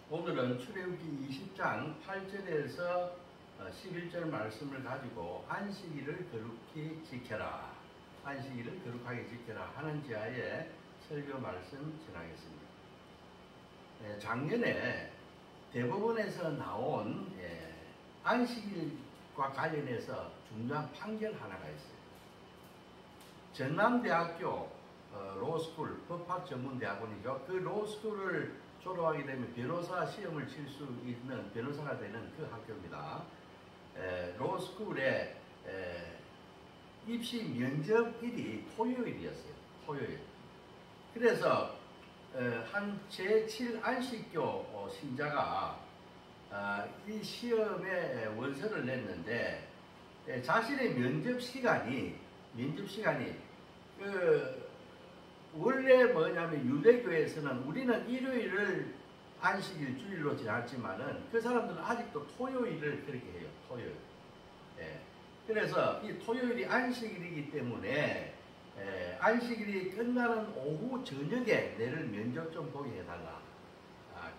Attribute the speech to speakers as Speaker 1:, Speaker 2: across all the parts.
Speaker 1: 오늘은 출애굽기 20장 8절에서 11절 말씀을 가지고 안식일을 거룩히 지켜라, 안식일을 거룩하게 지켜라 하는 지하에 설교 말씀 전하겠습니다. 작년에 대법원에서 나온 안식일과 관련해서 중요한 판결 하나가 있어요. 전남대학교 로스쿨, 법학전문대학원이죠. 그 로스쿨을 졸업하게 되면 변호사 시험을 칠 수 있는 변호사가 되는 그 학교입니다. 로스쿨의 입시 면접일이 토요일이었어요. 토요일. 그래서 한 제7 안식교 신자가 이 시험에 원서를 냈는데 자신의 면접 시간이 원래 뭐냐면 유대교에서는 우리는 일요일을 안식일 주일로 정했지만은 그 사람들은 아직도 토요일을 그렇게 해요. 토요일. 그래서 이 토요일이 안식일이기 때문에 안식일이 끝나는 오후 저녁에 내를 면접 좀 보게 해달라.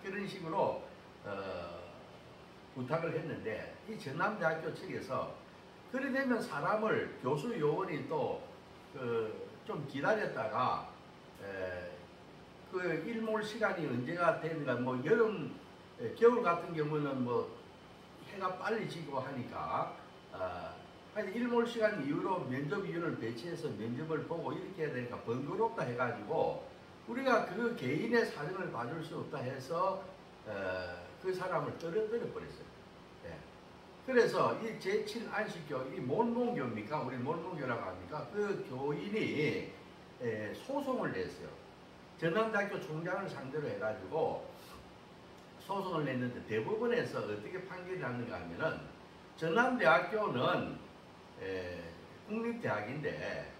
Speaker 1: 그런 식으로 부탁을 했는데 이 전남대학교 측에서 그래 되면 사람을 교수 요원이 또 좀 기다렸다가 그 일몰 시간이 언제가 되는가, 뭐 여름, 겨울 같은 경우는 뭐 해가 빨리 지고 하니까 일몰 시간 이후로 면접위원을 배치해서 면접을 보고 이렇게 해야 되니까 번거롭다 해가지고 우리가 그 개인의 사정을 봐줄 수 없다 해서 그 사람을 떨어뜨려 버렸어요. 그래서 이 제7 안식교, 이 몰몬교입니까? 우리 몰몬교라고 합니까? 그 교인이 소송을 냈어요. 전남대학교 총장을 상대로 해가지고 소송을 냈는데 대법원에서 어떻게 판결이 났는가 하면은 전남대학교는 국립대학인데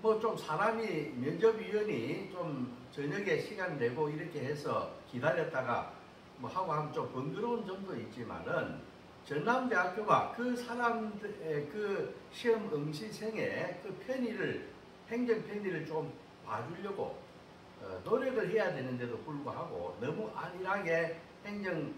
Speaker 1: 뭐 좀 사람이 면접위원이 좀 저녁에 시간 내고 이렇게 해서 기다렸다가 뭐 하고 하면 좀 번거로운 점도 있지만은 전남대학교가 그 사람들의 그 시험 응시생의 그 행정 편의를 좀 봐주려고 노력을 해야 되는데도 불구하고 너무 안일하게 행정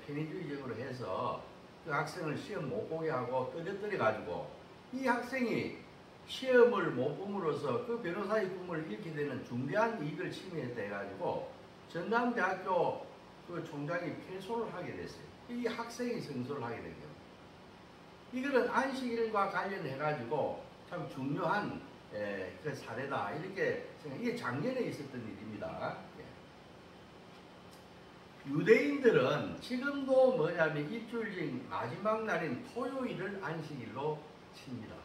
Speaker 1: 편의주의적으로 해서 그 학생을 시험 못 보게 하고 떨어뜨려 가지고 이 학생이 시험을 못 봄으로써 그 변호사의 꿈을 잃게 되는 중대한 이익을 침해돼 가지고 전남대학교 그 총장이 패소를 하게 됐어요. 이 학생이 승소를 하게 된 거예요. 이거는 안식일과 관련해 가지고 참 중요한 그 사례다 이렇게 이게 작년에 있었던 일입니다. 유대인들은 지금도 뭐냐면 일주일 마지막 날인 토요일을 안식일로 칩니다.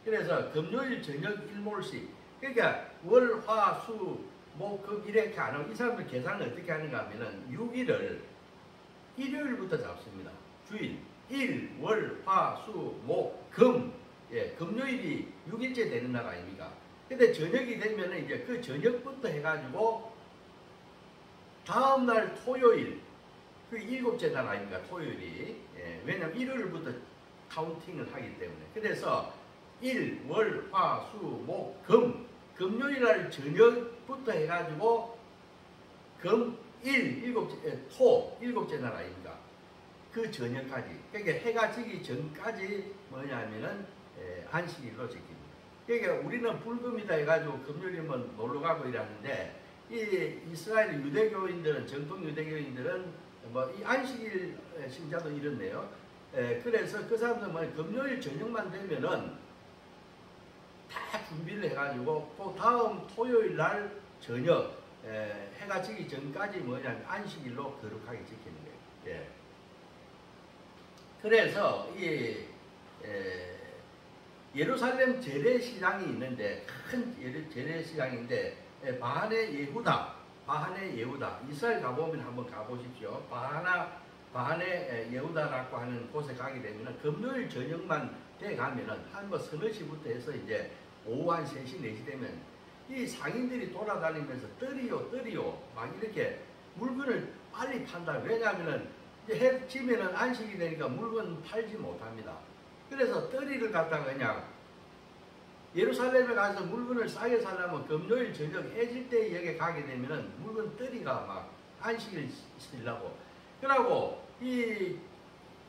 Speaker 1: 그래서 금요일 저녁 일몰시, 그러니까 월, 화, 수, 목, 금 이렇게 안 하고 이 사람들 계산을 어떻게 하는가 하면은 6일을 일요일부터 잡습니다. 주일, 일, 월, 화, 수, 목, 금. 금요일이 6일째 되는 날 아닙니까? 근데 저녁이 되면은 이제 그 저녁부터 해가지고 다음날 토요일, 그 7째 날 아닙니까? 토요일이. 왜냐면 일요일부터 카운팅을 하기 때문에. 그래서 일, 월, 화, 수, 목, 금. 금요일날 저녁부터 해가지고 토 7째 날 아닙니까? 그 저녁까지, 그러니까 해가 지기 전까지 뭐냐면은 안식일로 지킵니다. 그러니까 우리는 불금이다 해가지고 금요일이면 놀러가고 이러는데 이 이스라엘 유대교인들은, 정통 유대교인들은 뭐 이 안식일 신자도 이렇네요. 그래서 그 사람들은 뭐 금요일 저녁만 되면은 다 준비를 해가지고 또 다음 토요일 날 저녁 해가 지기 전까지 뭐냐면 안식일로 거룩하게 지키는 거예요. 그래서 이 예루살렘 재래시장이 있는데 큰 재래시장인데 바하네 예후다 이스라엘 가보면 한번 가보십시오. 바하네 예후다라고 하는 곳에 가게 되면 금요일 저녁만 돼 가면은 한 뭐 서너 시부터 해서 이제 오후 한 3시 4시 되면 이 상인들이 돌아다니면서 떨이요 막 이렇게 물건을 빨리 판다. 왜냐하면은 해 지면은 안식이 되니까 물건 팔지 못합니다. 그래서 떨이를 갖다가 그냥 예루살렘에 가서 물건을 싸게 사려면 금요일 저녁 해질 때 여기 가게 되면은 물건 떨이가 막 안식일 쓰려고. 그러고 이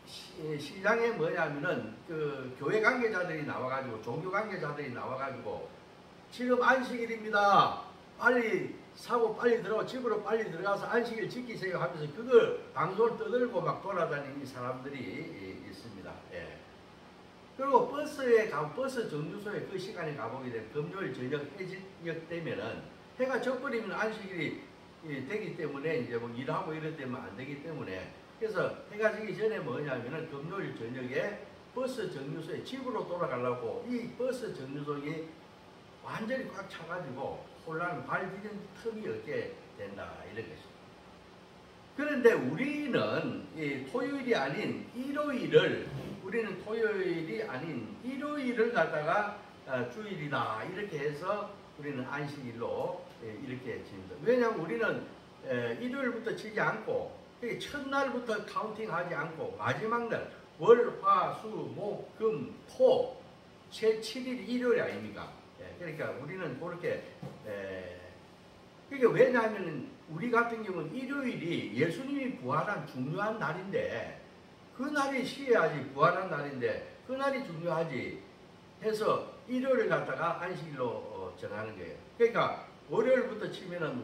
Speaker 1: 시장에 뭐냐면은 그 교회 관계자들이 나와가지고 종교 관계자들이 나와가지고 지금 안식일입니다. 빨리 사고 빨리 들어가 집으로 빨리 들어가서 안식일 지키세요 하면서 그걸 방송을 떠들고 막 돌아다니는 사람들이 있습니다. 예. 그리고 버스 정류소에 그 시간에 가보게 되면 금요일 저녁 해질녘 되면은 해가 져버리면 안식일이 되기 때문에 이제 뭐 일하고 이럴 때면 안 되기 때문에 그래서 해가 지기 전에 뭐냐면은 금요일 저녁에 버스 정류소에 집으로 돌아가려고 이 버스 정류소에 완전히 꽉 차가지고 혼란 발 디딘 틈이 없게 된다 이런 것입니다. 그런데 우리는 토요일이 아닌 일요일을 갖다가 주일이다 이렇게 해서 우리는 안식일로 이렇게 지냅니다. 왜냐하면 우리는 일요일부터 치지 않고 첫날부터 카운팅하지 않고 마지막 날 월, 화, 수, 목, 금, 토 제 7일이 일요일 아닙니까? 그러니까 우리는 그렇게 그게 왜냐하면 우리 같은 경우는 일요일이 예수님이 부활한 중요한 날인데 그 날이 쉬어야지 부활한 날인데 그 날이 중요하지 해서 일요일을 갖다가 안식일로 정하는 거예요. 그러니까 월요일부터 치면은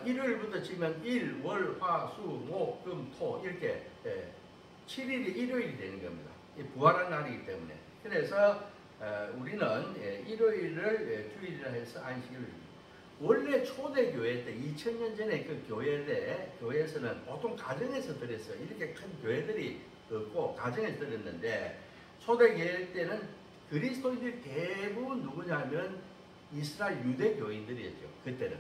Speaker 1: 일요일부터 치면 일, 월, 화, 수, 목, 금, 토 이렇게 7일이 일요일이 되는 겁니다. 부활한 날이기 때문에. 그래서 우리는 일요일을 주일이라 해서 안식일을 원래 초대교회 때 2000년 전에 그 교회에서는 보통 가정에서 드렸어요. 이렇게 큰 교회들이 없고 가정에서 드렸는데 초대교회 때는 그리스도인들이 대부분 누구냐면 이스라엘 유대교인들이었죠. 그때는.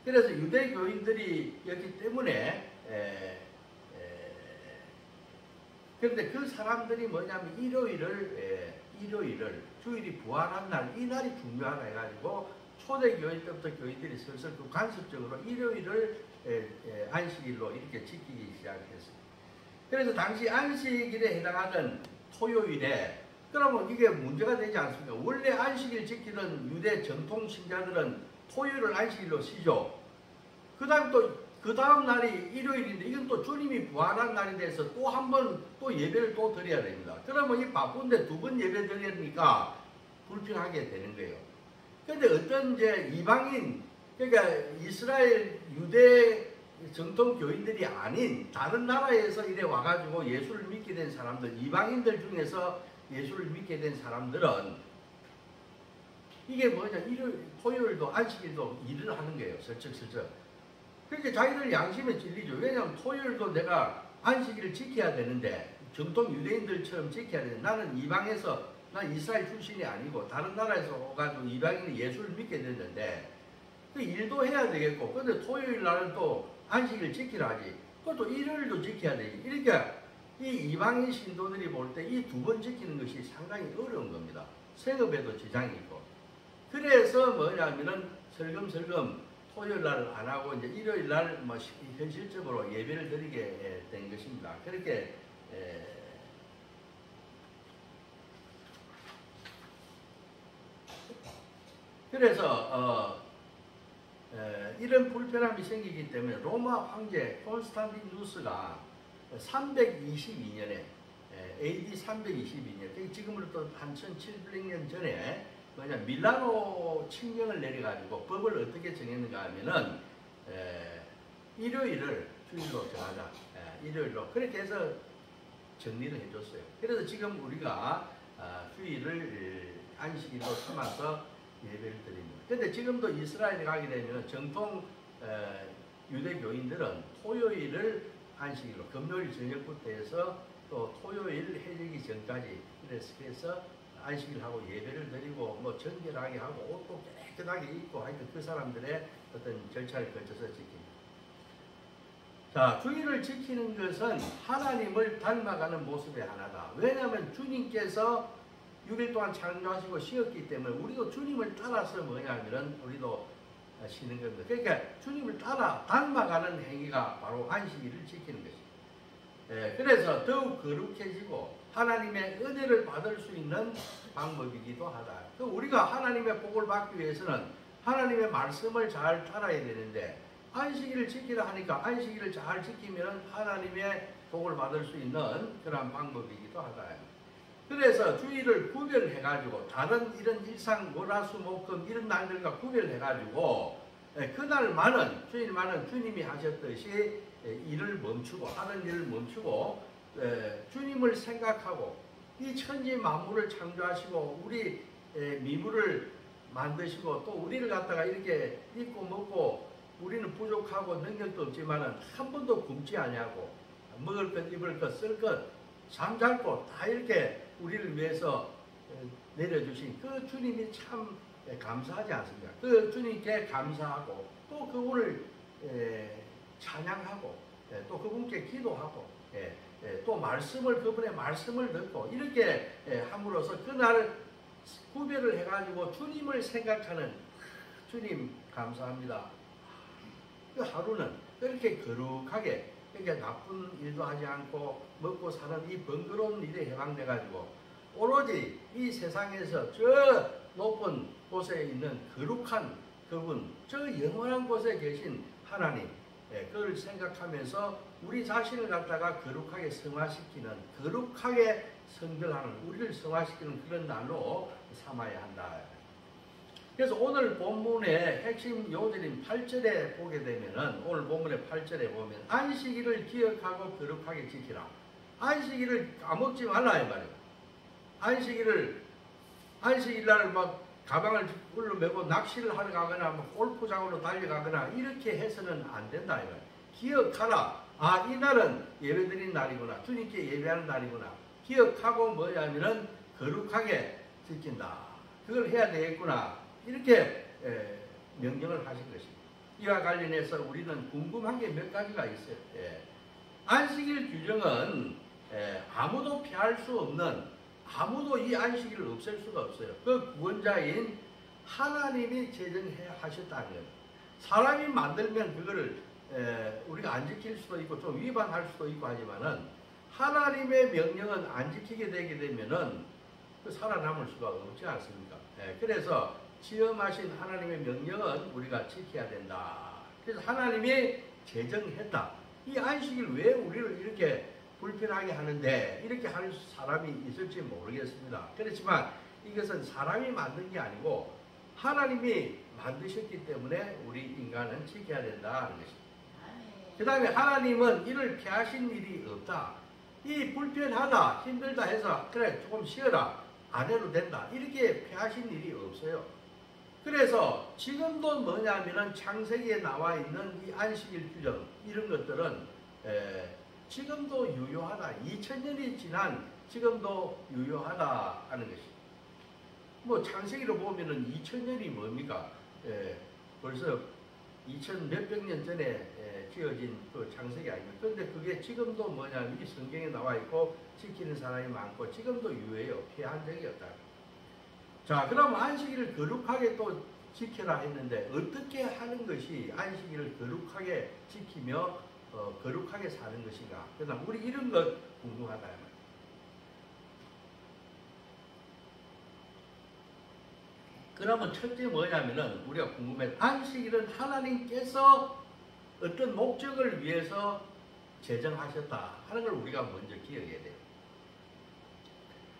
Speaker 1: 그래서 유대교인들이었기 때문에 그런데 그 사람들이 뭐냐면 일요일을 주일이 부활한 날 이 날이 중요하다 해가지고 초대교회 때부터 교인들이 슬슬 그 간섭적으로 일요일을 안식일로 이렇게 지키기 시작했습니다. 그래서 당시 안식일에 해당하는 토요일에 그러면 이게 문제가 되지 않습니까? 원래 안식일 지키는 유대 정통 신자들은 토요일을 안식일로 쉬죠. 그 다음 날이 일요일인데 이건 또 주님이 부활한 날이 돼서 또 한 번 또 예배를 또 드려야 됩니다. 그러면 이 바쁜데 두 번 예배 드리니까 불편하게 되는 거예요. 그런데 어떤 이제 이방인 그러니까 이스라엘 유대 정통 교인들이 아닌 다른 나라에서 이래 와가지고 예수를 믿게 된 사람들 이방인들 중에서 예수를 믿게 된 사람들은 이게 뭐냐 토요일도 안식일도 일을 하는 거예요. 슬쩍슬쩍. 그렇게 자기들 양심에 찔리죠. 왜냐하면 토요일도 내가 안식일을 지켜야 되는데 정통 유대인들처럼 지켜야 되는데 나는 이방에서 난 이스라엘 출신이 아니고 다른 나라에서 오가지고 이방인이 예수를 믿게 됐는데 그 일도 해야 되겠고 근데 토요일 날은 또 안식일 지키라 하지 그것도 일요일도 지켜야 되지. 그러니까 이 이방인 신도들이 볼 때 이 두 번 지키는 것이 상당히 어려운 겁니다. 생업에도 지장이 있고 그래서 뭐냐면은 슬금슬금 토요일 날 안 하고 이제 일요일 날 뭐 현실적으로 예배를 드리게 된 것입니다. 그렇게 그래서 이런 불편함이 생기기 때문에 로마 황제 콘스탄티누스가 322년에 AD 322년 지금으로부터 한 1700년 전에 뭐냐 밀라노 칙령을 내려가지고 법을 어떻게 정했는가 하면은 일요일을 주일로 정하자. 일요일로 그렇게 해서 정리를 해줬어요. 그래서 지금 우리가 주일을 안식일로 삼아서 예배를 드립니다. 근데 지금도 이스라엘에 가게 되면 정통 유대교인들은 토요일을 안식일로 금요일 저녁부터 해서 또 토요일 해지기 전까지 그래서 안식일 하고 예배를 드리고 뭐 정결하게 하고 옷도 깨끗하게 입고 하여튼 그 사람들의 어떤 절차를 거쳐서 지킵니다. 자, 주일을 지키는 것은 하나님을 닮아가는 모습의 하나다. 왜냐하면 주님께서 6일 동안 창조하시고 쉬었기 때문에 우리도 주님을 따라서 뭐냐면은 우리도 쉬는 겁니다. 그러니까 주님을 따라 닮아가는 행위가 바로 안식일을 지키는 것입니다. 그래서 더욱 거룩해지고 하나님의 은혜를 받을 수 있는 방법이기도 하다. 우리가 하나님의 복을 받기 위해서는 하나님의 말씀을 잘 따라야 되는데 안식일을 지키라 하니까 안식일을 잘 지키면 하나님의 복을 받을 수 있는 그런 방법이기도 하다. 그래서 주일을 구별해가지고 다른 이런 일상 월화수목금 이런 날들과 구별해가지고 그날만은 주일만은 주님이 하셨듯이 일을 멈추고 하는 일을 멈추고 주님을 생각하고 이 천지 만물을 창조하시고 우리 미물을 만드시고 또 우리를 갖다가 이렇게 입고 먹고 우리는 부족하고 능력도 없지만은 한 번도 굶지 아니하고 먹을 것 입을 것 쓸 것 잠잘고 다 이렇게 우리를 위해서 내려주신 그 주님이 참 감사하지 않습니까? 그 주님께 감사하고 또 그분을 찬양하고 또 그분께 기도하고 또 말씀을 그분의 말씀을 듣고 이렇게 함으로써 그날 구별을 해가지고 주님을 생각하는 주님 감사합니다. 그 하루는 그렇게 거룩하게 그러니까 나쁜 일도 하지 않고 먹고 사는 이 번거로운 일에 해방돼가지고 오로지 이 세상에서 저 높은 곳에 있는 거룩한 그분, 저 영원한 곳에 계신 하나님, 그걸 생각하면서 우리 자신을 갖다가 거룩하게 성화시키는, 거룩하게 성별하는, 우리를 성화시키는 그런 날로 삼아야 한다. 그래서 오늘 본문의 핵심 요절인 8절에 보게 되면은 오늘 본문의 8절에 보면 안식일을 기억하고 거룩하게 지키라. 안식일을 까먹지 말라 이 말이에요. 안식일날 막 가방을 울러매고 낚시를 하러 가거나 막 골프장으로 달려가거나 이렇게 해서는 안 된다 이 말이에요. 기억하라. 아, 이날은 예배드린 날이구나. 주님께 예배하는 날이구나. 기억하고 뭐냐면은 거룩하게 지킨다. 그걸 해야 되겠구나. 이렇게 명령을 하신 것입니다. 이와 관련해서 우리는 궁금한 게 몇 가지가 있어요. 안식일 규정은 아무도 피할 수 없는, 아무도 이 안식일을 없앨 수가 없어요. 그 구원자인 하나님이 제정해 하셨다는 거예요. 사람이 만들면 그거를 우리가 안 지킬 수도 있고 좀 위반할 수도 있고 하지만은 하나님의 명령은 안 지키게 되게 되면은 그 살아남을 수가 없지 않습니까? 그래서 시험하신 하나님의 명령은 우리가 지켜야 된다. 그래서 하나님이 제정했다. 이 안식일 왜 우리를 이렇게 불편하게 하는데 이렇게 하는 사람이 있을지 모르겠습니다. 그렇지만 이것은 사람이 만든 게 아니고 하나님이 만드셨기 때문에 우리 인간은 지켜야 된다는 것입니다. 그 다음에 하나님은 이를 피하신 일이 없다. 이 불편하다, 힘들다 해서 그래 조금 쉬어라, 안 해도 된다, 이렇게 피하신 일이 없어요. 그래서 지금도 뭐냐면은 창세기에 나와 있는 이 안식일 규정 이런 것들은 지금도 유효하다. 2000년이 지난 지금도 유효하다 하는 것입니다. 뭐 창세기로 보면은 2000년이 뭡니까? 벌써 2000 몇백 년 전에 지어진 그 창세기 아닙니까? 그런데 그게 지금도 뭐냐면 이 성경에 나와 있고 지키는 사람이 많고 지금도 유효해요. 피한 적이 없다. 자, 그럼 안식일을 거룩하게 또 지켜라 했는데 어떻게 하는 것이 안식일을 거룩하게 지키며 거룩하게 사는 것인가? 그다음 우리 이런 것 궁금하다. 그러면 첫째 뭐냐면은 우리가 궁금해. 안식일은 하나님께서 어떤 목적을 위해서 제정하셨다 하는 걸 우리가 먼저 기억해야 돼요.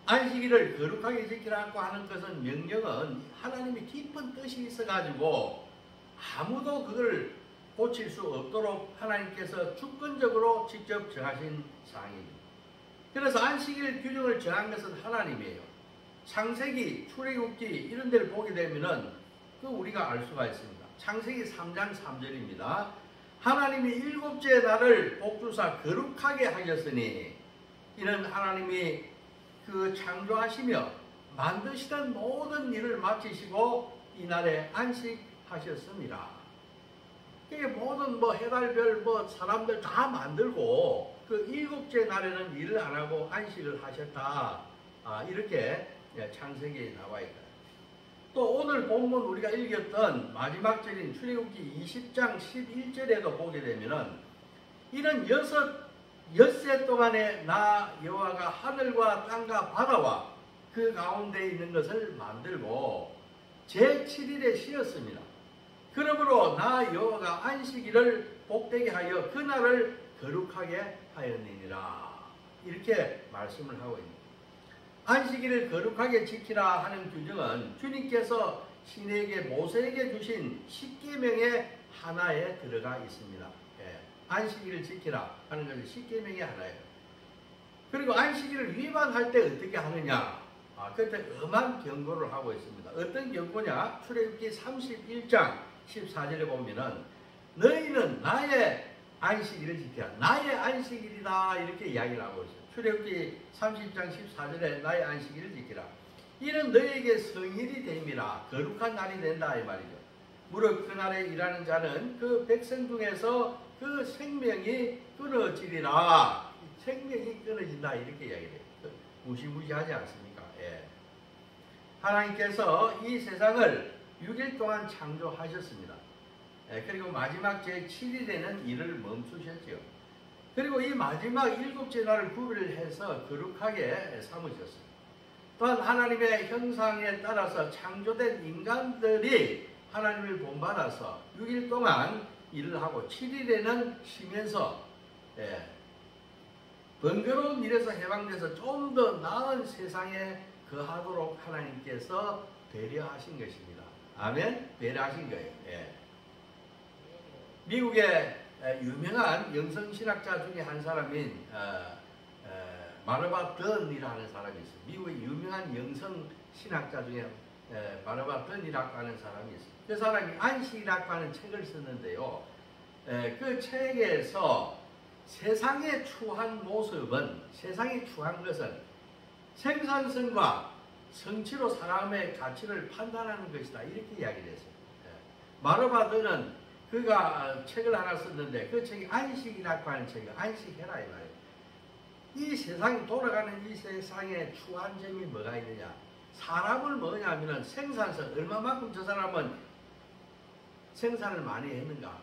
Speaker 1: 안식일을 거룩하게 지키라고 하는 것은 명령은 하나님의 깊은 뜻이 있어가지고 아무도 그걸 고칠 수 없도록 하나님께서 주권적으로 직접 정하신 사항입니다. 그래서 안식일 규정을 정한 것은 하나님이에요. 창세기, 출애굽기 이런 데를 보게 되면은 그 우리가 알 수가 있습니다. 창세기 3장 3절입니다. 하나님이 일곱째 날을 복주사 거룩하게 하셨으니 이는 하나님이 그 창조하시며 만드시던 모든 일을 마치시고 이날에 안식하셨습니다. 이게 모든 뭐 해달별 뭐 사람들 다 만들고 그 일곱째 날에는 일을 안 하고 안식을 하셨다. 이렇게 창세기에 나와 있다. 또 오늘 본문 우리가 읽었던 마지막 절인 출애굽기 20장 11절에도 보게 되면은 이는 엿새 동안에 나 여호와가 하늘과 땅과 바다와 그 가운데 있는 것을 만들고 제7일에 쉬었습니다. 그러므로 나 여호와가 안식일을 복되게 하여 그날을 거룩하게 하였느니라. 이렇게 말씀을 하고 있습니다. 안식일을 거룩하게 지키라 하는 규정은 주님께서 신에게 모세에게 주신 십계명의 하나에 들어가 있습니다. 안식일을 지키라 하는 것은 십계명의 하나예요. 그리고 안식일을 위반할 때 어떻게 하느냐? 그때 엄한 경고를 하고 있습니다. 어떤 경고냐? 출애굽기 31장 14절에 보면은 너희는 나의 안식일을 지켜라. 나의 안식일이다. 이렇게 이야기를 하고 있어요. 출애굽기 30장 14절에 나의 안식일을 지키라. 이는 너희에게 성일이 됨이라. 거룩한 날이 된다 이 말이죠. 무릇 그날에 일하는 자는 그 백성 중에서 그 생명이 끊어지리라. 생명이 끊어진다 이렇게 이야기해요. 무시무시하지 않습니까? 예. 하나님께서 이 세상을 6일 동안 창조하셨습니다. 그리고 마지막 제7일에는 일을 멈추셨죠. 그리고 이 마지막 7째 날을 구별해서 거룩하게 삼으셨어요. 또한 하나님의 형상에 따라서 창조된 인간들이 하나님을 본받아서 6일 동안 일을 하고 7일에는 쉬면서 번거로운 일에서 해방돼서 좀 더 나은 세상에 거하도록 하나님께서 배려하신 것입니다. 아멘? 배려하신 거예요. 미국의 유명한 영성신학자 중에 한 사람인 마르바 던이라는 사람이 있어요. 미국의 유명한 영성신학자 중에 마르바 던이라고 하는 사람이 있어요. 그 사람이 안식이라고 하는 책을 썼는데요. 그 책에서 세상의 추한 모습은, 세상이 추한 것은 생산성과 성취로 사람의 가치를 판단하는 것이다. 이렇게 이야기를 했어요. 마르바 던은 그가 책을 하나 썼는데 그 책이 안식이라고 하는 책이에요. 안식해라 이 말이에요. 이 세상이 돌아가는 이 세상에 추한 점이 뭐가 있느냐? 사람을 뭐냐면은 생산성, 얼마만큼 저 사람은 생산을 많이 했는가?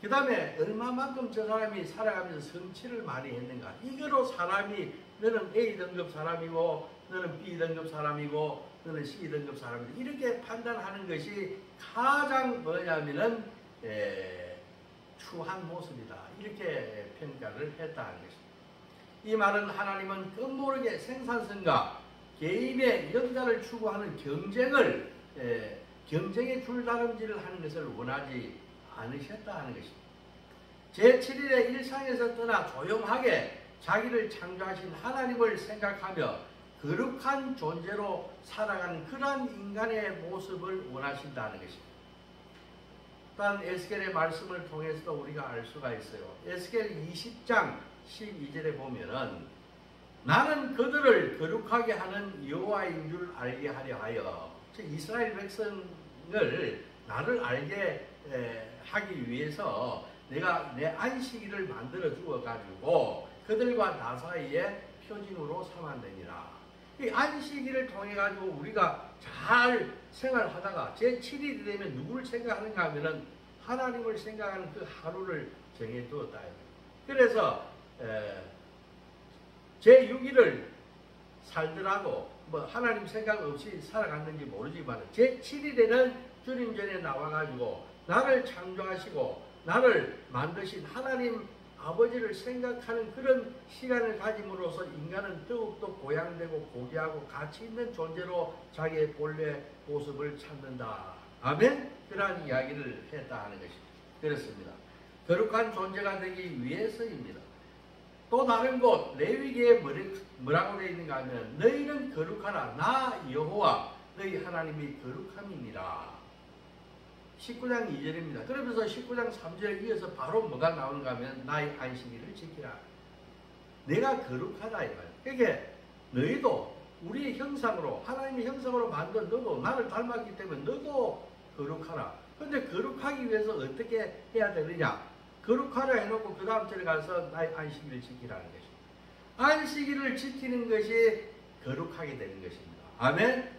Speaker 1: 그 다음에 얼마만큼 저 사람이 살아가면서 성취를 많이 했는가? 이거로 사람이 너는 A등급 사람이고 너는 B등급 사람이고 너는 C등급 사람이고 이렇게 판단하는 것이 가장 뭐냐면은 추한 모습이다. 이렇게 평가를 했다 하는 것입니다. 이 말은 하나님은 끝모르게 생산성과 개인의 영달을 추구하는 경쟁의 줄다름질을 하는 것을 원하지 않으셨다 하는 것입니다. 제7일의 일상에서 떠나 조용하게 자기를 창조하신 하나님을 생각하며 거룩한 존재로 살아가는 그러한 인간의 모습을 원하신다는 것입니다. 또한 에스겔의 말씀을 통해서도 우리가 알 수가 있어요. 에스겔 20장 12절에 보면은 나는 그들을 거룩하게 하는 여호와인 줄 알게 하려 하여, 이스라엘 백성을 나를 알게 하기 위해서 내가 내 안식일을 만들어 주어 가지고 그들과 나 사이에 표징으로 삼았느니라. 이 안식일을 통해 가지고 우리가 잘 생활하다가 제7일이 되면 누구를 생각하는가 하면은 하나님을 생각하는 그 하루를 정해두었다. 그래서 제6일을 살더라도 뭐 하나님 생각 없이 살아갔는지 모르지만 제7일에는 주님 전에 나와가지고 나를 창조하시고 나를 만드신 하나님 아버지를 생각하는 그런 시간을 가짐으로써 인간은 더욱더 고양되고 고귀하고 가치 있는 존재로 자기의 본래 모습을 찾는다. 아멘? 그러한 이야기를 했다 하는 것입니다. 그렇습니다. 거룩한 존재가 되기 위해서입니다. 또 다른 곳 레위기에 뭐라고 되어 있는가 하면 너희는 거룩하라. 나 여호와 너희 하나님이 거룩함이니라. 19장 2절입니다. 그러면서 19장 3절에 이어서 바로 뭐가 나오는가 하면 나의 안식일을 지키라. 내가 거룩하다 이 말이에요. 그러니까 너희도 우리의 형상으로 하나님의 형상으로 만든 너도 나를 닮았기 때문에 너도 거룩하라. 그런데 거룩하기 위해서 어떻게 해야 되느냐? 거룩하라 해놓고 그 다음 절에 가서 나의 안식일을 지키라는 것입니다. 안식일을 지키는 것이 거룩하게 되는 것입니다. 아멘?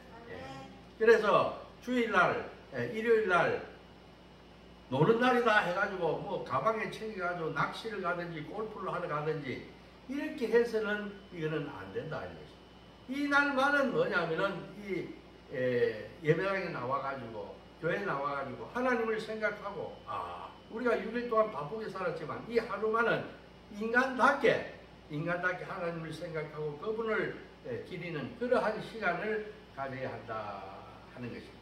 Speaker 1: 그래서 주일날, 일요일날 노는 날이다 해가지고 뭐 가방에 챙겨가지고 낚시를 가든지 골프를 하러 가든지 이렇게 해서는 이거는 안 된다. 이 날만은 뭐냐면은 이 예배당에 나와가지고 교회 나와가지고 하나님을 생각하고 우리가 6일 동안 바쁘게 살았지만 이 하루만은 인간답게 하나님을 생각하고 그분을 기리는 그러한 시간을 가져야 한다 하는 것입니다.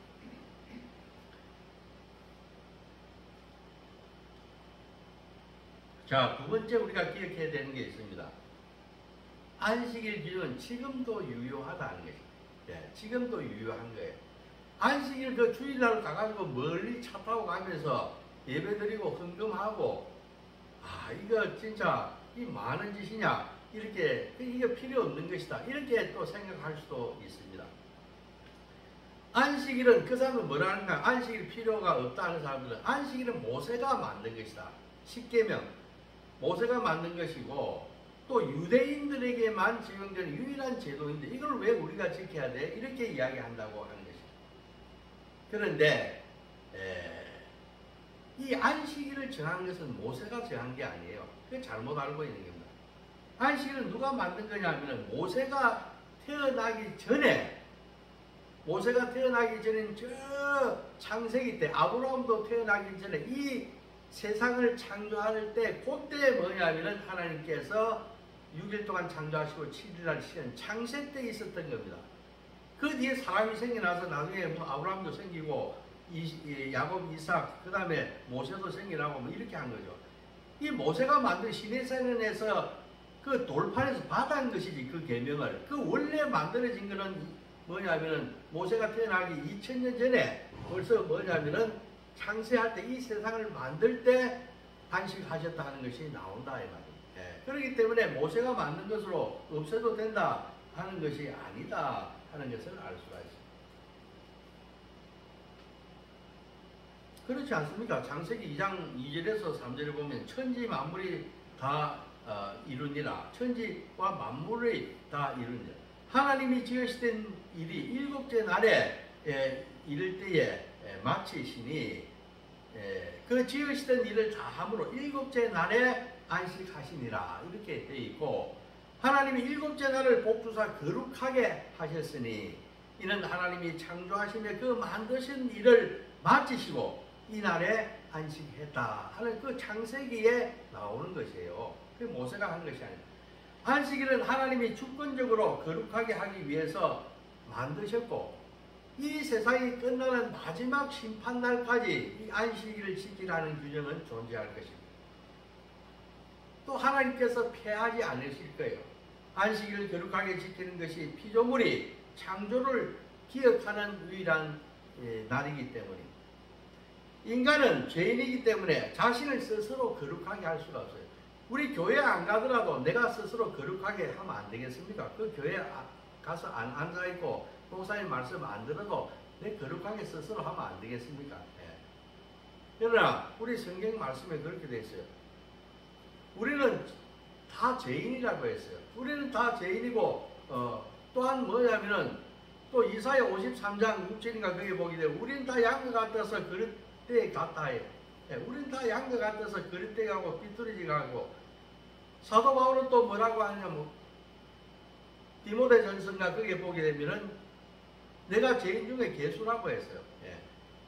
Speaker 1: 자, 두 번째 우리가 기억해야 되는 게 있습니다. 안식일 기준은 지금도 유효하다는 것입니다. 지금도 유효한 거예요. 안식일 그 주일날 가가지고 멀리 차 타고 가면서 예배드리고 헌금하고 이거 진짜 이 많은 짓이냐 이렇게 이게 필요 없는 것이다 이렇게 또 생각할 수도 있습니다. 안식일은 그 사람은 뭐라 하는가? 안식일 필요가 없다 하는 사람들은 안식일은 모세가 만든 것이다. 십계명 모세가 만든 것이고 또 유대인들에게만 적용되는 유일한 제도인데 이걸 왜 우리가 지켜야 돼? 이렇게 이야기한다고 하는 것입니다. 그런데 이 안식일을 정한 것은 모세가 정한 게 아니에요. 그게 잘못 알고 있는 겁니다. 안식일은 누가 만든 거냐면 모세가 태어나기 전에 저 창세기 때 아브라함도 태어나기 전에 이 세상을 창조할 때 그때 뭐냐면은 하나님께서 6일 동안 창조하시고 7일날 쉬는 창세 때 있었던 겁니다. 그 뒤에 사람이 생겨나서 나중에 뭐 아브라함도 생기고 야곱, 이삭, 그 다음에 모세도 생겨나고 뭐 이렇게 한 거죠. 이 모세가 만든 시내산에서 그 돌판에서 받은 것이지 그 계명을. 그 원래 만들어진 거는 뭐냐면은 모세가 태어나기 2000년 전에 벌써 뭐냐면은 창세할 때 이 세상을 만들 때 안식하셨다 하는 것이 나온다 이 말이에요. 그렇기 때문에 모세가 만든 것으로 없애도 된다 하는 것이 아니다 하는 것을 알 수가 있습니다. 그렇지 않습니까? 창세기 2장 2절에서 3절을 보면 천지 만물이 다 이루니라. 천지와 만물이 다 이루니라. 하나님이 지으시던 일이 일곱째 날에 이를 때에 마치시니 그 지으시던 일을 다 함으로 일곱째 날에 안식하시니라 이렇게 되어 있고 하나님이 일곱째 날을 복주사 거룩하게 하셨으니 이는 하나님이 창조하시며 그 만드신 일을 마치시고 이 날에 안식했다 하는 그 창세기에 나오는 것이에요. 그 모세가 한 것이 아니라 안식일은 하나님이 주권적으로 거룩하게 하기 위해서 만드셨고 이 세상이 끝나는 마지막 심판날까지 이 안식일을 지키라는 규정은 존재할 것입니다. 또 하나님께서 폐하지 않으실 거예요. 안식일을 거룩하게 지키는 것이 피조물이 창조를 기억하는 유일한 날이기 때문입니다. 인간은 죄인이기 때문에 자신을 스스로 거룩하게 할 수가 없어요. 우리 교회 안 가더라도 내가 스스로 거룩하게 하면 안 되겠습니까? 그 교회 가서 안 앉아있고 목사님 말씀 안 들어도 내 거룩하게 스스로 하면 안 되겠습니까? 그러나 우리 성경 말씀에 그렇게 되어 있어요. 우리는 다 죄인이라고 했어요. 우리는 다 죄인이고 또한 뭐냐면은 또 이사야 53장 6절인가 거기에 보게 되면 우리는 다 양과 같아서 그릇대에 같다 해요. 우리는 다 양과 같아서 그릇대 가고 삐뚤어지 가고 사도 바울은 또 뭐라고 하냐면 디모데 전서인가 거기에 보게 되면은 내가 죄인 중에 괴수라고 했어요.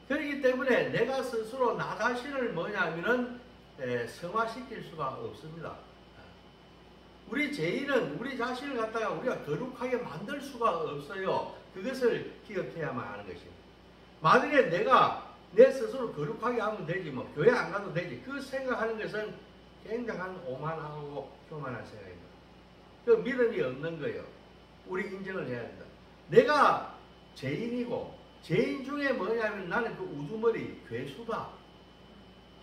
Speaker 1: 그렇기 때문에 내가 스스로 나 자신을 뭐냐면은 성화시킬 수가 없습니다. 우리 죄인은 우리 자신을 갖다가 우리가 거룩하게 만들 수가 없어요. 그것을 기억해야만 하는 것입니다. 만약에 내가 내 스스로 거룩하게 하면 되지 뭐 교회 안 가도 되지 그 생각하는 것은 굉장한 오만하고 교만한 생각입니다. 그 믿음이 없는 거예요. 우리 인정을 해야 된다. 내가 죄인이고 죄인 중에 뭐냐면 나는 그 우두머리 괴수다.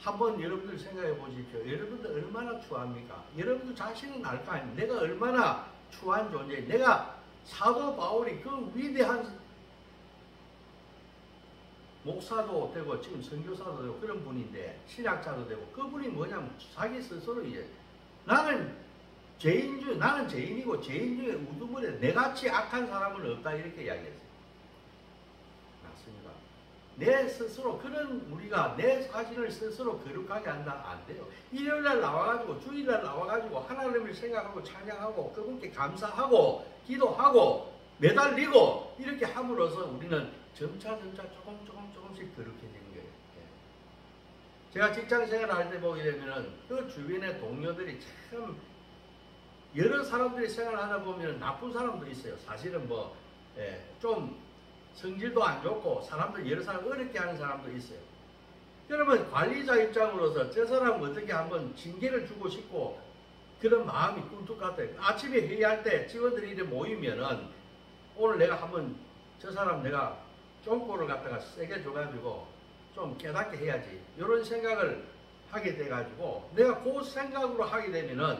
Speaker 1: 한번 여러분들 생각해 보십시오. 여러분들 얼마나 추합니까? 여러분들 자신은 알 거 아닙니까? 내가 얼마나 추한 존재. 내가 사도 바울이 그 위대한 목사도 되고 지금 선교사도 되고 그런 분인데 신학자도 되고 그분이 뭐냐면 자기 스스로 이제 나는 죄인이고 죄인 중에 우두머리 내같이 악한 사람은 없다 이렇게 이야기했어요. 맞습니다. 내 스스로 그런 우리가 내 자신을 스스로 거룩하게 한다 안 돼요. 일요일날 나와가지고 주일날 나와가지고 하나님을 생각하고 찬양하고 그분께 감사하고 기도하고 매달리고 이렇게 함으로써 우리는 점차 조금씩 거룩해지는 거예요. 예. 제가 직장 생활할 때 보게 되면은 그 주변의 동료들이 참 여러 사람들이 생활하다 보면 나쁜 사람도 있어요. 사실은 뭐 좀 성질도 안 좋고 사람들 여러 사람 어렵게 하는 사람도 있어요. 그러면 관리자 입장으로서 저 사람 어떻게 한번 징계를 주고 싶고 그런 마음이 꿀뚝 같아요. 아침에 회의할 때 직원들이 이렇게 모이면은 오늘 내가 한번 저 사람 내가 쫑꼬를 갖다가 세게 줘가지고 좀 깨닫게 해야지. 이런 생각을 하게 돼가지고 내가 그 생각으로 하게 되면은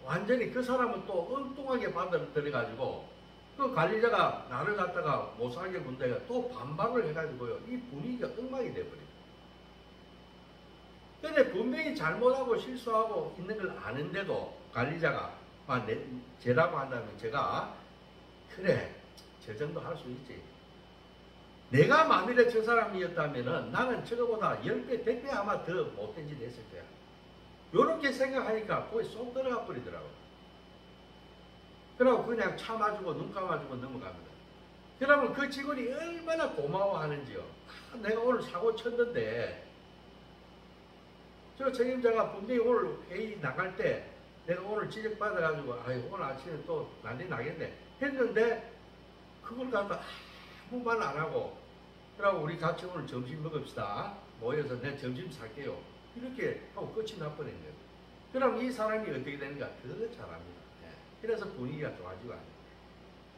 Speaker 1: 완전히 그 사람은 또 엉뚱하게 받아들여가지고 그 관리자가 나를 갖다가 못 살게 군다가 또 반박을 해가지고요. 이 분위기가 엉망이 돼버려요. 근데 분명히 잘못하고 실수하고 있는 걸 아는데도 관리자가 제라고 한다면 제가 그래 저 정도 할 수 있지. 내가 만일에 저 사람이었다면은 나는 저거보다 10배, 100배 아마 더 못된 짓 했을 거야. 요렇게 생각하니까 거의 쏙 들어가 버리더라고. 그러고 그냥 참아주고 눈 감아주고 넘어갑니다. 그러면 그 직원이 얼마나 고마워하는지요. 내가 오늘 사고 쳤는데 저 책임자가 분명히 오늘 회의 나갈 때 내가 오늘 지적받아가지고 오늘 아침에 또 난리 나겠네 했는데 그걸 갖다 아무 말 안 하고 그러고 우리 같이 오늘 점심 먹읍시다. 모여서 내 점심 살게요. 이렇게 하고 끝이 나버린 거예요. 그럼 이 사람이 어떻게 되는가? 더 잘합니다. 그래서 분위기가 좋아지고 합니다.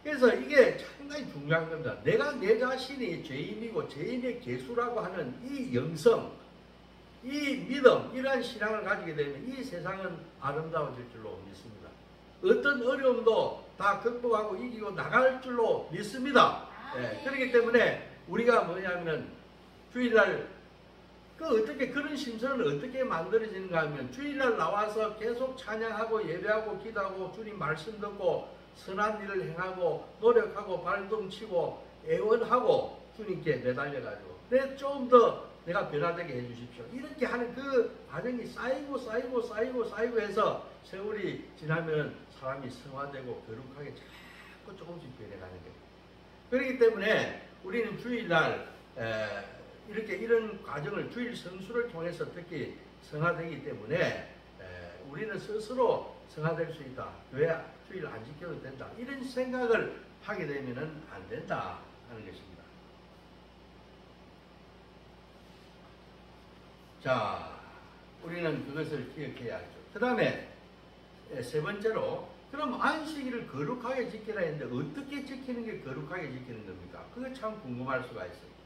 Speaker 1: 그래서 이게 상당히 중요한 겁니다. 내가 내 자신이 죄인이고 죄인의 개수라고 하는 이 영성, 이 믿음, 이러한 신앙을 가지게 되면 이 세상은 아름다워질 줄로 믿습니다. 어떤 어려움도 다 극복하고 이기고 나갈 줄로 믿습니다. 그렇기 때문에 우리가 뭐냐면은 주일날 어떻게 그런 심성을 어떻게 만들어지는가 하면 주일날 나와서 계속 찬양하고 예배하고 기도하고 주님 말씀 듣고 선한 일을 행하고 노력하고 발동치고 애원하고 주님께 매달려가지고 좀 더 내가 변화되게 해주십시오. 이렇게 하는 그 과정이 쌓이고 해서 세월이 지나면 사람이 성화되고 거룩하게 자꾸 조금씩 변해가는 거예요. 그렇기 때문에 우리는 주일날 이렇게 이런 과정을 주일 성수를 통해서 특히 성화되기 때문에 우리는 스스로 성화될 수 있다. 왜 주일 안 지켜도 된다. 이런 생각을 하게 되면 안 된다 하는 것입니다. 자, 우리는 그것을 기억해야 하죠. 그 다음에 세 번째로 그럼 안식일을 거룩하게 지키라 했는데 어떻게 지키는 게 거룩하게 지키는 겁니까? 그거 참 궁금할 수가 있어요.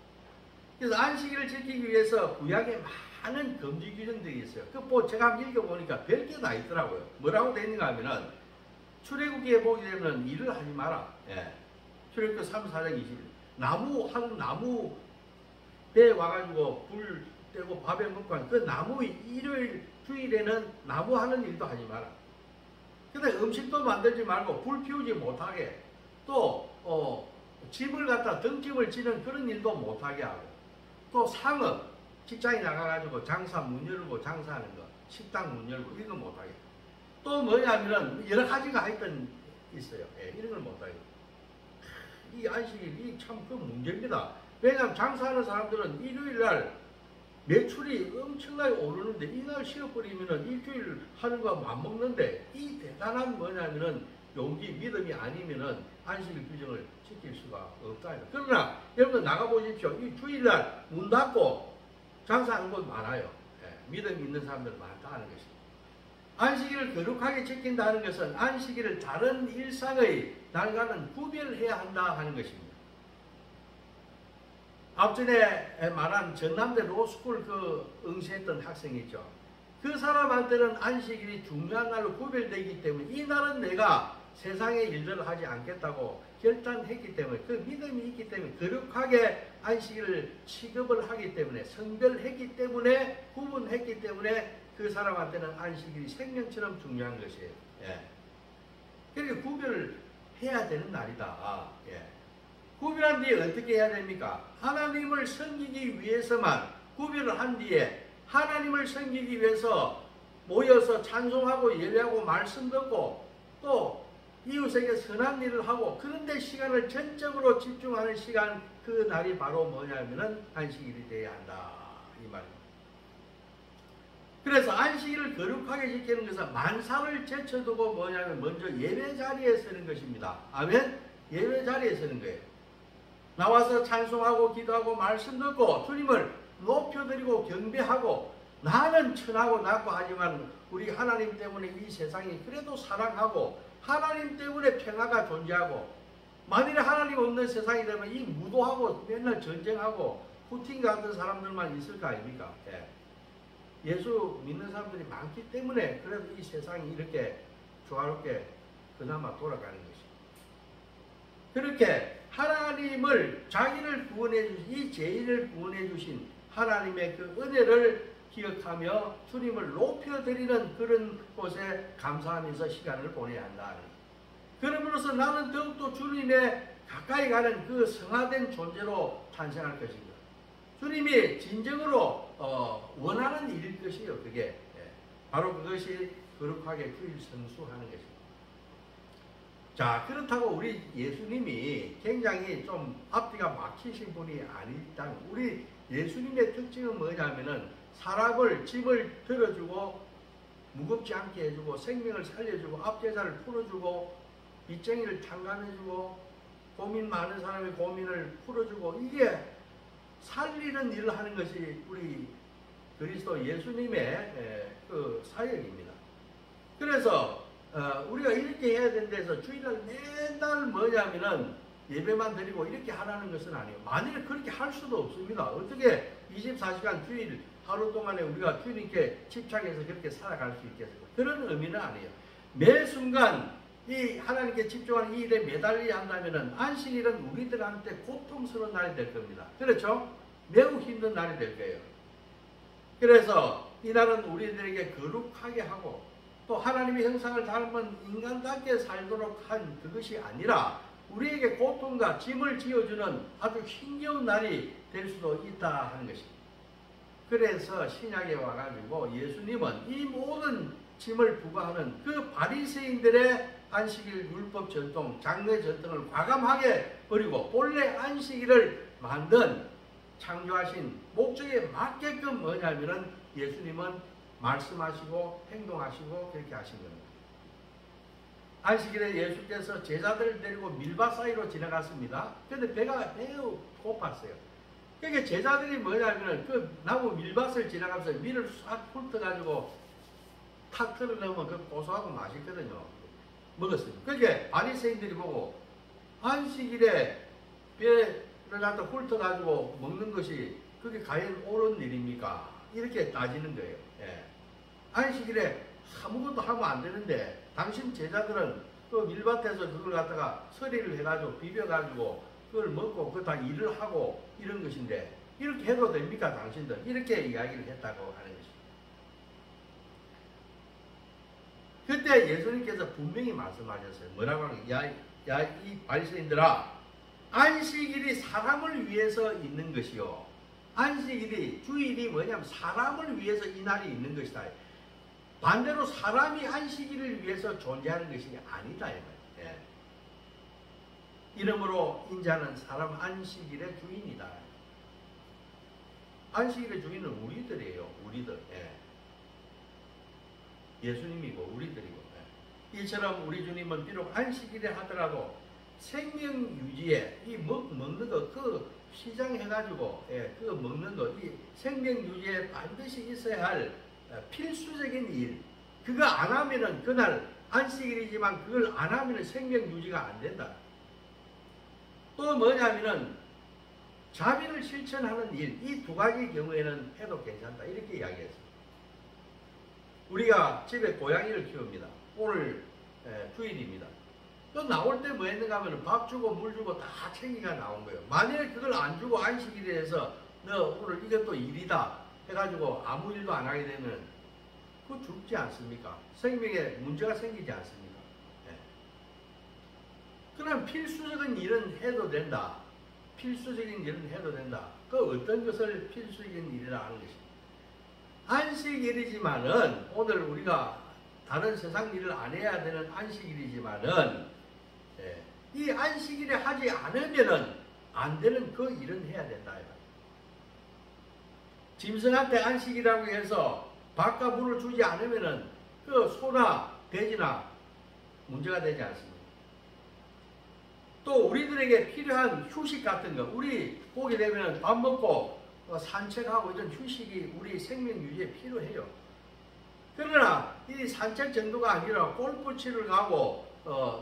Speaker 1: 그래서 안식일을 지키기 위해서 구약에 많은 금지 규정들이 있어요. 제가 한번 읽어보니까 별게 다 있더라고요. 뭐라고 되어 있는가 하면은 출애굽기에 보게 되면 일을 하지 마라. 출애굽기 3, 4장 20일. 나무 배에 와가지고 불 떼고 밥에 먹고 하는 그 나무 일요일 주일에는 나무 하는 일도 하지 마라. 근데 음식도 만들지 말고 불 피우지 못하게 또 집을 갖다 등집을 지는 그런 일도 못하게 하고 또 상업 직장에 나가가지고 장사 문 열고 장사하는 거 식당 문 열고 이런 거 못하게 또 뭐냐면은 여러 가지가 하여튼 있어요. 이런 걸 못하게 이 안식일이 참 그 문제입니다. 왜냐하면 장사하는 사람들은 일요일날 매출이 엄청나게 오르는데 이날 쉬어버리면은 일주일 하는 거 안 먹는데 이 대단한 뭐냐면은 용기 믿음이 아니면은 안식일 규정을 지킬 수가 없다. 그러나 여러분 나가보십시오. 이 주일날 문 닫고 장사하는 곳 많아요. 믿음이 있는 사람들 많다는 것입니다. 안식일을 거룩하게 지킨다는 것은 안식일을 다른 일상의 날과는 구별해야 한다 하는 것입니다. 앞전에 말한 전남대 로스쿨 응시했던 학생이 있죠. 그 사람한테는 안식일이 중요한 날로 구별되기 때문에 이 날은 내가 세상의 일들을 하지 않겠다고 결단했기 때문에 그 믿음이 있기 때문에 거룩하게 안식일을 취급을 하기 때문에 성별했기 때문에 구분했기 때문에 그 사람한테는 안식일이 생명처럼 중요한 것이에요. 그러니까 구별을 해야 되는 날이다. 구별한 뒤에 어떻게 해야 됩니까? 하나님을 섬기기 위해서만 구별을 한 뒤에 하나님을 섬기기 위해서 모여서 찬송하고 예배하고 말씀 듣고 또 이웃에게 선한 일을 하고 그런데 시간을 전적으로 집중하는 시간, 그 날이 바로 뭐냐면은 안식일이 되어야 한다 이 말입니다. 그래서 안식일을 거룩하게 지키는 것은 만사를 제쳐두고 뭐냐면 먼저 예배 자리에 서는 것입니다. 아멘? 예배 자리에 서는 거예요. 나와서 찬송하고 기도하고 말씀 듣고 주님을 높여드리고 경배하고 나는 천하고 낮고 하지만 우리 하나님 때문에 이 세상이 그래도 사랑하고 하나님 때문에 평화가 존재하고 만일에 하나님 없는 세상이 되면 이 무도하고 맨날 전쟁하고 푸틴 같은 사람들만 있을 거 아닙니까? 예. 예수 믿는 사람들이 많기 때문에 그래도 이 세상이 이렇게 조화롭게 그나마 돌아가는 것입니다. 그렇게 하나님을 자기를 구원해 주신 이 죄인을 구원해 주신 하나님의 그 은혜를 기억하며 주님을 높여드리는 그런 곳에 감사하면서 시간을 보내야 한다. 그러므로서 나는 더욱더 주님의 가까이 가는 그 성화된 존재로 탄생할 것입니다. 주님이 진정으로 원하는 일일 것이에요. 그게 바로 그것이 거룩하게 주일 성수하는 것입니다. 자, 그렇다고 우리 예수님이 굉장히 좀 앞뒤가 막히신 분이 아니다면 우리 예수님의 특징은 뭐냐면은 사람을 짐을 들어주고 무겁지 않게 해주고 생명을 살려주고 앞제사를 풀어주고 빚쟁이를 탕감해주고 고민 많은 사람의 고민을 풀어주고 이게 살리는 일을 하는 것이 우리 그리스도 예수님의 그 사역입니다. 그래서 우리가 이렇게 해야 된다해서 주일날 맨날 뭐냐면은 예배만 드리고 이렇게 하라는 것은 아니에요. 만일에 그렇게 할 수도 없습니다. 어떻게 24시간 주일 하루 동안에 우리가 주님께 집착해서 그렇게 살아갈 수 있겠어요? 그런 의미는 아니에요. 매 순간 이 하나님께 집중하는 이 일에 매달려야 한다면은 안식일은 우리들한테 고통스러운 날이 될 겁니다. 그렇죠? 매우 힘든 날이 될 거예요. 그래서 이 날은 우리들에게 거룩하게 하고 또 하나님의 형상을 닮은 인간답게 살도록 한 그것이 아니라 우리에게 고통과 짐을 지어주는 아주 힘겨운 날이 될 수도 있다 하는 것입니다. 그래서 신약에 와가지고 예수님은 이 모든 짐을 부과하는 그 바리새인들의 안식일 율법 전통, 장례 전통을 과감하게 버리고 본래 안식일을 만든 창조하신 목적에 맞게끔 뭐냐면은 예수님은 말씀하시고 행동하시고 그렇게 하신 겁니다. 안식일에 예수께서 제자들을 데리고 밀밭 사이로 지나갔습니다. 그런데 배가 매우 고팠어요. 그러니까 제자들이 뭐냐면은 그 나무 밀밭을 지나가면서 밀을 싹 훑어가지고 탁 틀어 넣으면 그 고소하고 맛있거든요. 먹었어요. 그러니까 바리새인들이 보고 안식일에 배를 갖다 훑어가지고 먹는 것이 그게 과연 옳은 일입니까? 이렇게 따지는 거예요. 예. 안식일에 아무것도 하면 안 되는데 당신 제자들은 그 밀밭에서 그걸 갖다가 서리를 해가지고 비벼가지고 그걸 먹고 그거 다 일을 하고 이런 것인데 이렇게 해도 됩니까 당신들? 이렇게 이야기를 했다고 하는 것입니다. 그때 예수님께서 분명히 말씀하셨어요. 뭐라고 하는 거예요? 야, 이 바리새인들아, 안식일이 사람을 위해서 있는 것이요. 안식일이, 주일이 뭐냐면 사람을 위해서 이 날이 있는 것이다. 반대로 사람이 안식일을 위해서 존재하는 것이 아니다. 예. 이러므로 인자는 사람 안식일의 주인이다. 안식일의 주인은 우리들이에요. 우리들. 예. 예수님이고 우리들이고. 예. 이처럼 우리 주님은 비록 안식일에 하더라도 생명 유지에 이 먹는 거, 그 시장해가지고 그 먹는 거, 이 생명 유지에 반드시 있어야 할 필수적인 일. 그거 안 하면은 그날 안식일이지만 그걸 안 하면은 생명 유지가 안 된다. 또 뭐냐면은 자비를 실천하는 일, 이 두 가지 경우에는 해도 괜찮다. 이렇게 이야기했습니다. 우리가 집에 고양이를 키웁니다. 오늘 주일입니다. 또 나올 때 뭐 했는가 하면 밥 주고 물 주고 다 챙기가 나온 거예요. 만약에 그걸 안 주고 안식일에 해서 너 오늘 이것도 일이다 해가지고 아무 일도 안 하게 되면 그거 죽지 않습니까? 생명에 문제가 생기지 않습니까? 네. 그럼 필수적인 일은 해도 된다. 필수적인 일은 해도 된다. 그 어떤 것을 필수적인 일이라 하는 것입니다. 안식일이지만은 오늘 우리가 다른 세상 일을 안 해야 되는 안식일이지만은 이 안식일에 하지 않으면은 안 되는 그 일은 해야 된다. 짐승한테 안식이라고 해서 밥과 물을 주지 않으면은 그 소나 돼지나 문제가 되지 않습니다. 또 우리들에게 필요한 휴식 같은 거, 우리 보게 되면 밥 먹고 산책하고 이런 휴식이 우리 생명 유지에 필요해요. 그러나 이 산책 정도가 아니라 골프 치러 가고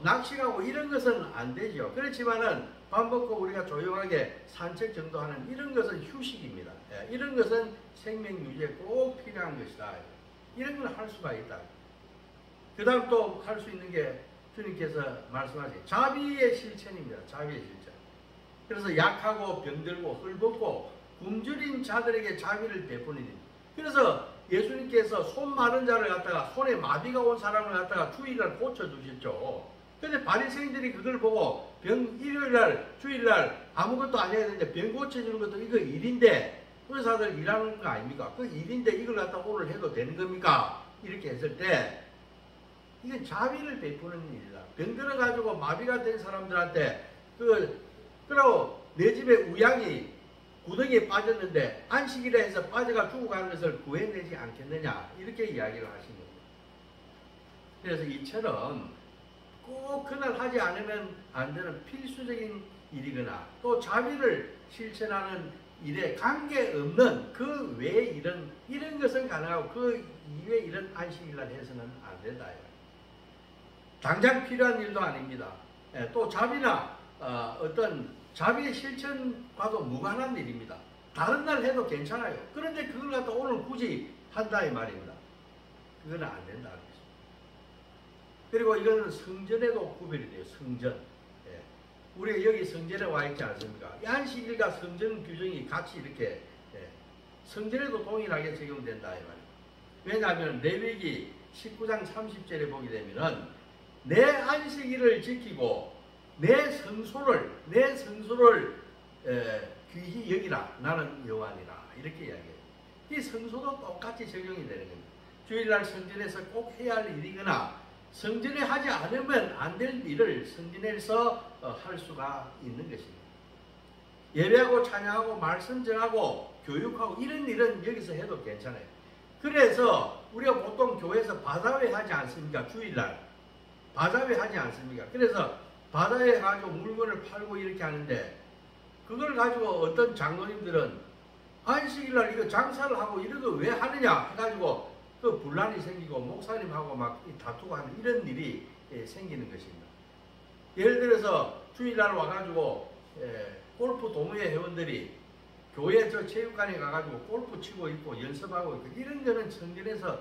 Speaker 1: 낚시 가고 이런 것은 안 되죠. 그렇지만은 밥 먹고 우리가 조용하게 산책 정도 하는 이런 것은 휴식입니다. 이런 것은 생명 유지에 꼭 필요한 것이다. 이런 걸 할 수가 있다. 그 다음 또 할 수 있는 게 주님께서 말씀하신 자비의 실천입니다. 자비의 실천. 그래서 약하고 병들고 헐벗고 굶주린 자들에게 자비를 베푸는 일. 그래서 예수님께서 손 마른 자를 갖다가 손에 마비가 온 사람을 갖다가 주일날 고쳐주셨죠. 근데 바리새인들이 그걸 보고 일요일날 주일날 아무것도 안 해야 되는데 병 고쳐주는 것도 이거 일인데 의사들 일하는 거 아닙니까? 그 일인데 이걸 갖다 오늘 해도 되는 겁니까? 이렇게 했을 때 이건 자비를 베푸는 일이다. 병 들어가지고 마비가 된 사람들한테 그러고 내 집에 우양이 구덩이에 빠졌는데 안식일에 해서 빠져가 죽어가는 것을 구해내지 않겠느냐 이렇게 이야기를 하신 겁니다. 그래서 이처럼 꼭 그날 하지 않으면 안 되는 필수적인 일이거나 또 자비를 실천하는 일에 관계없는 그 외의 일은 이런 것은 가능하고 그 이외의 일은 안식일날 해서는 안 된다. 당장 필요한 일도 아닙니다. 또 자비나 어떤 자비의 실천과도 무관한 일입니다. 다른 날 해도 괜찮아요. 그런데 그걸 갖다 오늘 굳이 한다 이 말입니다. 그건 안 된다는 것입니다. 그리고 이거는 성전에도 구별이 돼요. 성전. 우리가 여기 성전에 와 있지 않습니까? 안식일과 성전 규정이 같이 이렇게 성전에도 동일하게 적용된다 이 말입니다. 왜냐하면 레위기 19장 30절에 보게 되면은 내 안식일을 지키고 내 성소를 귀히 여기라 나는 여호와니라 이렇게 이야기해요. 이 성소도 똑같이 적용이 되는 겁니다. 주일날 성전에서 꼭 해야 할 일이거나 성전에 하지 않으면 안 될 일을 성전에서 할 수가 있는 것입니다. 예배하고 찬양하고 말씀 전하고 교육하고 이런 일은 여기서 해도 괜찮아요. 그래서 우리가 보통 교회에서 바다회 하지 않습니까? 주일날 바다회 하지 않습니까? 그래서 바다에 가지고 물건을 팔고 이렇게 하는데 그걸 가지고 어떤 장로님들은 안식일날 이거 장사를 하고 이런 거 왜 하느냐 해가지고 그 분란이 생기고 목사님하고 막 다투고 하는 이런 일이 생기는 것입니다. 예를 들어서 주일날 와가지고 골프 동호회 회원들이 교회 저 체육관에 가가지고 골프 치고 있고 연습하고 있고 이런 거는 성전에서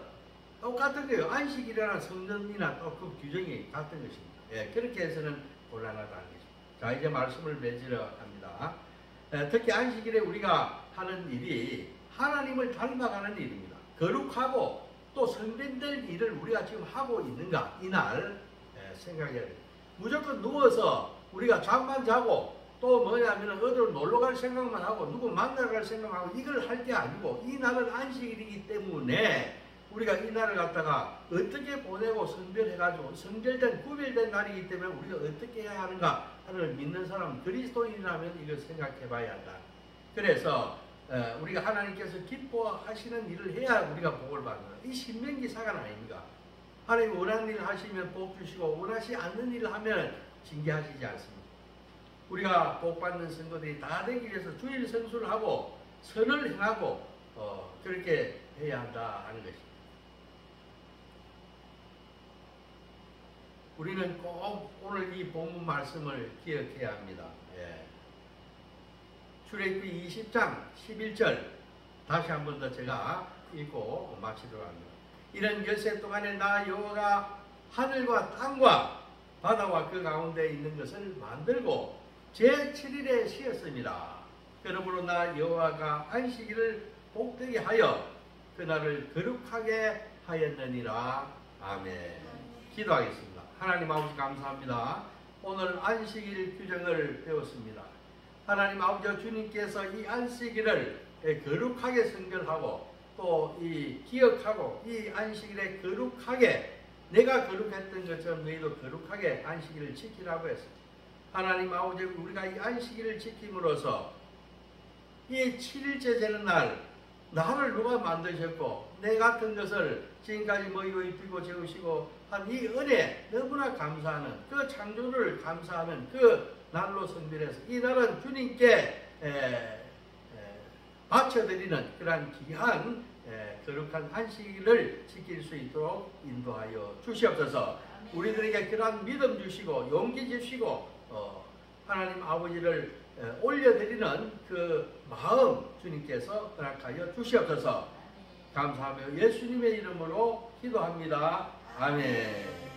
Speaker 1: 똑같은 거예요. 안식일이나 성전이나 또 그 규정이 같은 것입니다. 그렇게 해서는 곤란하다는 것입니다. 자, 이제 말씀을 맺으려 합니다. 특히 안식일에 우리가 하는 일이 하나님을 닮아가는 일입니다. 거룩하고 또 성전될 일을 우리가 지금 하고 있는가 이날 생각해야 됩니다. 무조건 누워서 우리가 잠만 자고 또 뭐냐면 어디로 놀러 갈 생각만 하고 누구 만나러 갈 생각만 하고 이걸 할 게 아니고 이 날은 안식일이기 때문에 우리가 이 날을 갖다가 어떻게 보내고 성별해가지고 성별된 구별된 날이기 때문에 우리가 어떻게 해야 하는가 하는 믿는 사람 그리스도인이라면 이걸 생각해 봐야 한다. 그래서 우리가 하나님께서 기뻐하시는 일을 해야 우리가 복을 받는 거예요. 이 신명기사가 아닙니까? 하나님 원하는 일을 하시면 복 주시고 원하시 않는 일을 하면 징계하시지 않습니다. 우리가 복 받는 성도들이 다 되기 위해서 주일 성수를 하고 선을 행하고 그렇게 해야 한다 하는 것입니다. 우리는 꼭 오늘 이 본문 말씀을 기억해야 합니다. 출애굽기 20장 11절 다시 한 번 더 제가 읽고 마치도록 합니다. 이런 엿새 동안에 나 여호와가 하늘과 땅과 바다와 그 가운데 있는 것을 만들고 제7일에 쉬었습니다. 그러므로 나 여호와가 안식일을 복되게 하여 그날을 거룩하게 하였느니라. 아멘. 기도하겠습니다. 하나님 아버지 감사합니다. 오늘 안식일 규정을 배웠습니다. 하나님 아버지 주님께서 이 안식일을 거룩하게 성별하고 또 이 기억하고 이 안식일에 거룩하게 내가 거룩했던 것처럼 너희도 거룩하게 안식일을 지키라고 했습니다. 하나님 아버지, 우리가 이 안식일을 지킴으로써 이 7일째 되는 날 나를 누가 만드셨고 내 같은 것을 지금까지 뭐 이거 입히고 재우시고 한 이 은혜 너무나 감사하는 그 창조를 감사하는 그 날로 성별해서 이 날은 주님께 바쳐드리는 그러한 귀한 거룩한 안식일을 지킬 수 있도록 인도하여 주시옵소서. 우리들에게 그러한 믿음 주시고 용기 주시고 하나님 아버지를 올려드리는 그 마음 주님께서 허락하여 주시옵소서. 감사하며 예수님의 이름으로 기도합니다. 아멘.